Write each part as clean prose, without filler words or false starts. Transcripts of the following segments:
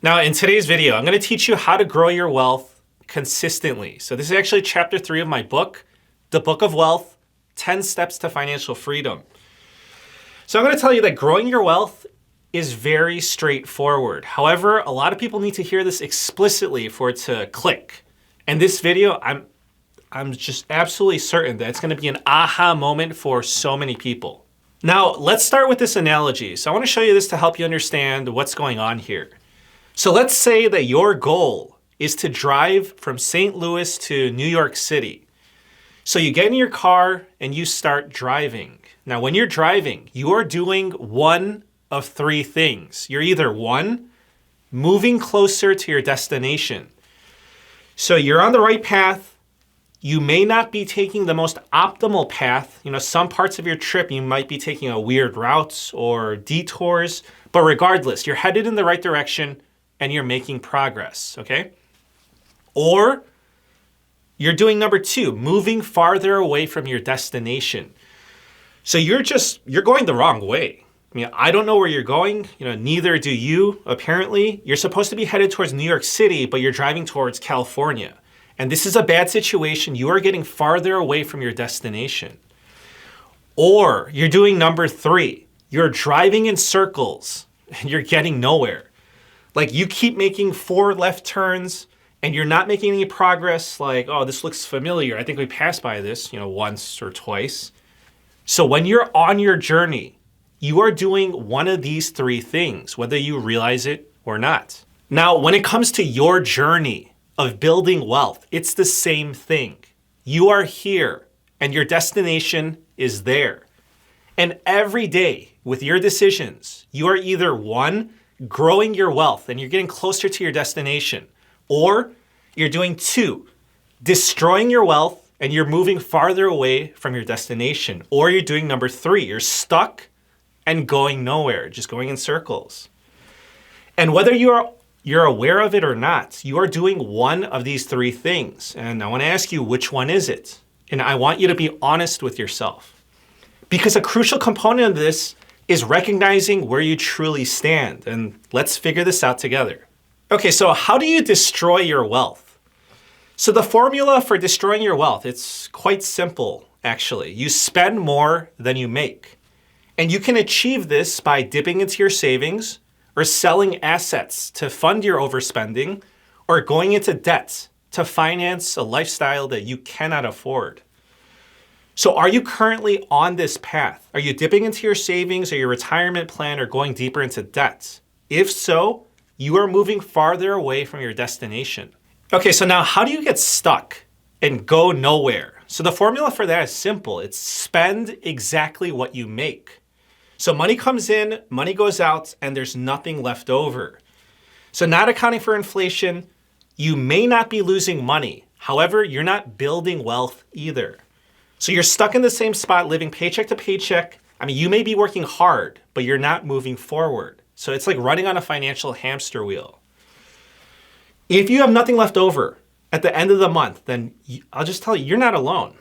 Now, in today's video, I'm going to teach you how to grow your wealth consistently. So this is actually chapter 3 of my book, The Book of Wealth, 10 Steps to Financial Freedom. So I'm going to tell you that growing your wealth is very straightforward. However, a lot of people need to hear this explicitly for it to click. And this video, I'm just absolutely certain that it's going to be an aha moment for so many people. Now, let's start with this analogy. So I want to show you this to help you understand what's going on here. So let's say that your goal is to drive from St. Louis to New York City. So you get in your car and you start driving. Now, when you're driving, you are doing one of three things. You're either one, moving closer to your destination. So you're on the right path. You may not be taking the most optimal path. Some parts of your trip, you might be taking a weird route or detours, but regardless, you're headed in the right direction and you're making progress, okay? Or you're doing number 2, moving farther away from your destination. So you're going the wrong way. I don't know where you're going, neither do you, apparently. You're supposed to be headed towards New York City, but you're driving towards California. And this is a bad situation. You are getting farther away from your destination. Or you're doing number 3. You're driving in circles and you're getting nowhere. Like you keep making 4 left turns and you're not making any progress. Like, oh, this looks familiar. I think we passed by this, once or twice. So when you're on your journey, you are doing one of these 3 things, whether you realize it or not. Now, when it comes to your journey of building wealth, it's the same thing. You are here and your destination is there. And every day with your decisions, you are either 1, growing your wealth and you're getting closer to your destination, or you're doing 2, destroying your wealth and you're moving farther away from your destination, or you're doing number 3, you're stuck and going nowhere, just going in circles. And whether you're aware of it or not, you are doing one of these 3 things. And I want to ask you, which one is it? And I want you to be honest with yourself. Because a crucial component of this is recognizing where you truly stand. And let's figure this out together. Okay, so how do you destroy your wealth? So the formula for destroying your wealth, it's quite simple, actually. You spend more than you make. And you can achieve this by dipping into your savings or selling assets to fund your overspending or going into debt to finance a lifestyle that you cannot afford. So are you currently on this path? Are you dipping into your savings or your retirement plan or going deeper into debt? If so, you are moving farther away from your destination. Okay, so now how do you get stuck and go nowhere? So the formula for that is simple. It's spend exactly what you make. So money comes in, money goes out, and there's nothing left over. So not accounting for inflation, you may not be losing money. However, you're not building wealth either. So you're stuck in the same spot, living paycheck to paycheck. You may be working hard, but you're not moving forward. So it's like running on a financial hamster wheel. If you have nothing left over at the end of the month, then I'll just tell you, you're not alone.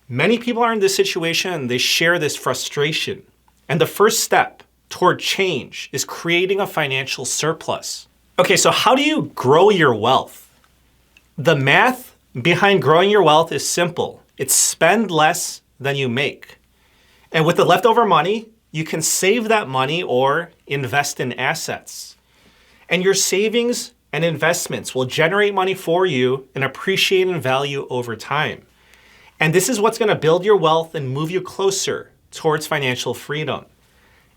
Many people are in this situation and they share this frustration. And the first step toward change is creating a financial surplus. Okay, so how do you grow your wealth? The math behind growing your wealth is simple. It's spend less than you make. And with the leftover money, you can save that money or invest in assets. And your savings and investments will generate money for you and appreciate in value over time. And this is what's going to build your wealth and move you closer towards financial freedom.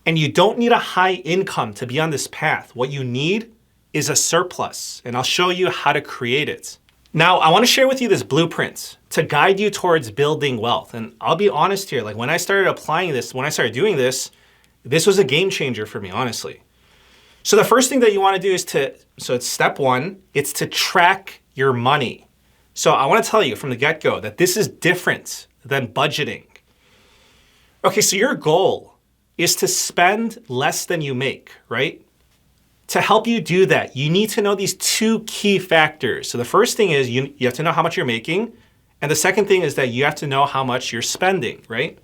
And you don't need a high income to be on this path. What you need is a surplus, and I'll show you how to create it. Now, I want to share with you this blueprint to guide you towards building wealth. And I'll be honest here, when I started applying this, when I started doing this, this was a game changer for me, honestly. So the first thing that you want to do is it's step 1, it's to track your money. So I want to tell you from the get-go that this is different than budgeting. Okay, so your goal is to spend less than you make, right? To help you do that, you need to know these 2 key factors. So the first thing is you have to know how much you're making. And the second thing is that you have to know how much you're spending, right?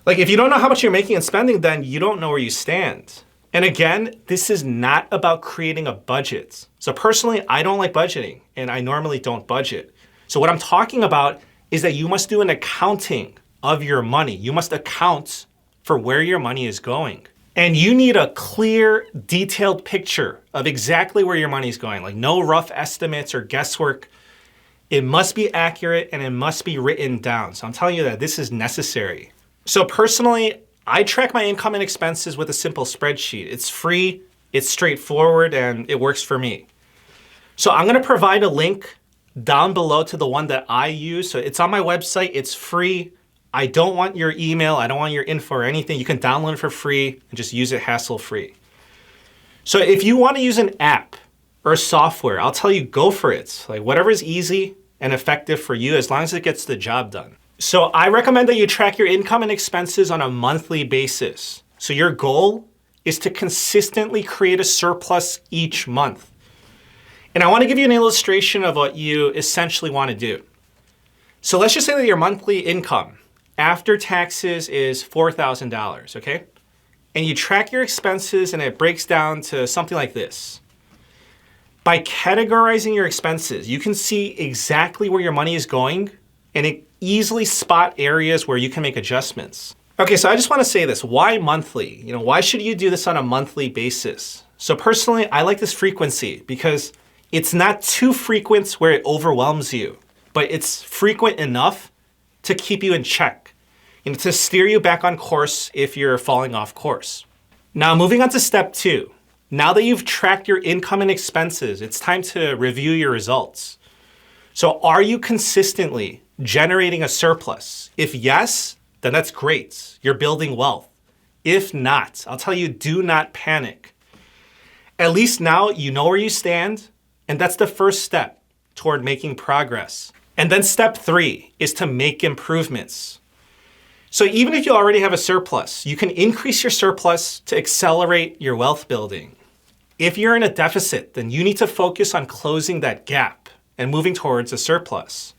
If you don't know how much you're making and spending, then you don't know where you stand. And again, this is not about creating a budget. So personally, I don't like budgeting, and I normally don't budget. So what I'm talking about is that you must do an accounting of your money. You must account for where your money is going. And you need a clear, detailed picture of exactly where your money is going, like no rough estimates or guesswork. It must be accurate and it must be written down. So I'm telling you that this is necessary. So personally, I track my income and expenses with a simple spreadsheet. It's free, it's straightforward, and it works for me. So I'm gonna provide a link down below to the one that I use. So it's on my website, it's free. I don't want your email, I don't want your info or anything. You can download it for free and just use it hassle-free. So if you want to use an app or software, I'll tell you, go for it. Like whatever is easy and effective for you, as long as it gets the job done. So I recommend that you track your income and expenses on a monthly basis. So your goal is to consistently create a surplus each month. And I want to give you an illustration of what you essentially want to do. So let's just say that your monthly income after taxes is $4,000, okay? And you track your expenses and it breaks down to something like this. By categorizing your expenses, you can see exactly where your money is going and easily spot areas where you can make adjustments. Okay, so I just want to say this. Why monthly? Why should you do this on a monthly basis? So personally, I like this frequency because it's not too frequent where it overwhelms you, but it's frequent enough to keep you in check, to steer you back on course if you're falling off course. Now, moving on to step 2. Now that you've tracked your income and expenses, it's time to review your results. So are you consistently generating a surplus? If yes, then that's great. You're building wealth. If not, I'll tell you, do not panic. At least now you know where you stand, and that's the first step toward making progress. And then step 3 is to make improvements. So even if you already have a surplus, you can increase your surplus to accelerate your wealth building. If you're in a deficit, then you need to focus on closing that gap and moving towards a surplus.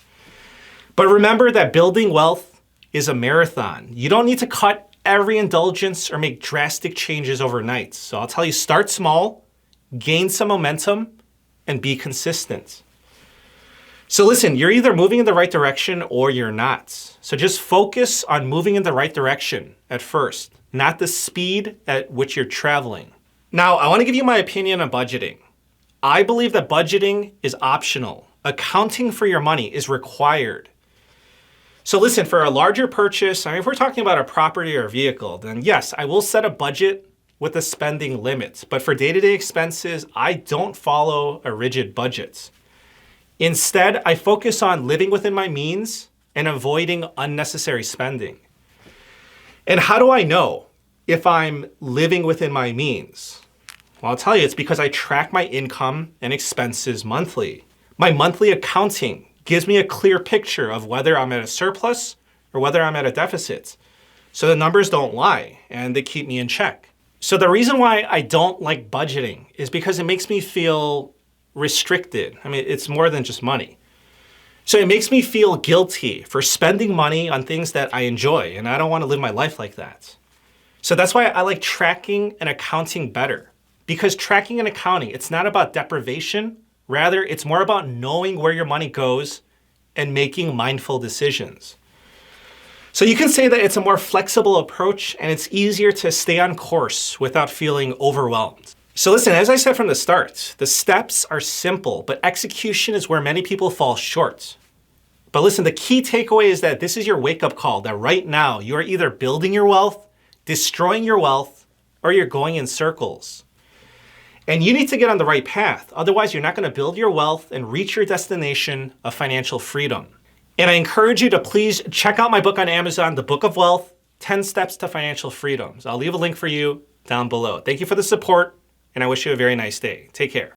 But remember that building wealth is a marathon. You don't need to cut every indulgence or make drastic changes overnight. So I'll tell you, start small, gain some momentum, and be consistent. So listen, you're either moving in the right direction or you're not. So just focus on moving in the right direction at first, not the speed at which you're traveling. Now, I want to give you my opinion on budgeting. I believe that budgeting is optional. Accounting for your money is required. So listen, for a larger purchase, if we're talking about a property or a vehicle, then yes, I will set a budget with a spending limit. But for day-to-day expenses, I don't follow a rigid budget. Instead, I focus on living within my means and avoiding unnecessary spending. And how do I know if I'm living within my means? Well, I'll tell you, it's because I track my income and expenses monthly. My monthly accounting gives me a clear picture of whether I'm at a surplus or whether I'm at a deficit. So the numbers don't lie and they keep me in check. So the reason why I don't like budgeting is because it makes me feel restricted. It's more than just money. So it makes me feel guilty for spending money on things that I enjoy, and I don't want to live my life like that. So that's why I like tracking and accounting better. Because tracking and accounting, it's not about deprivation. Rather, it's more about knowing where your money goes and making mindful decisions. So you can say that it's a more flexible approach and it's easier to stay on course without feeling overwhelmed. So listen, as I said from the start, the steps are simple, but execution is where many people fall short. But listen, the key takeaway is that this is your wake-up call, that right now you are either building your wealth, destroying your wealth, or you're going in circles. And you need to get on the right path. Otherwise, you're not going to build your wealth and reach your destination of financial freedom. And I encourage you to please check out my book on Amazon, The Book of Wealth, 10 Steps to Financial Freedom. So I'll leave a link for you down below. Thank you for the support, and I wish you a very nice day. Take care.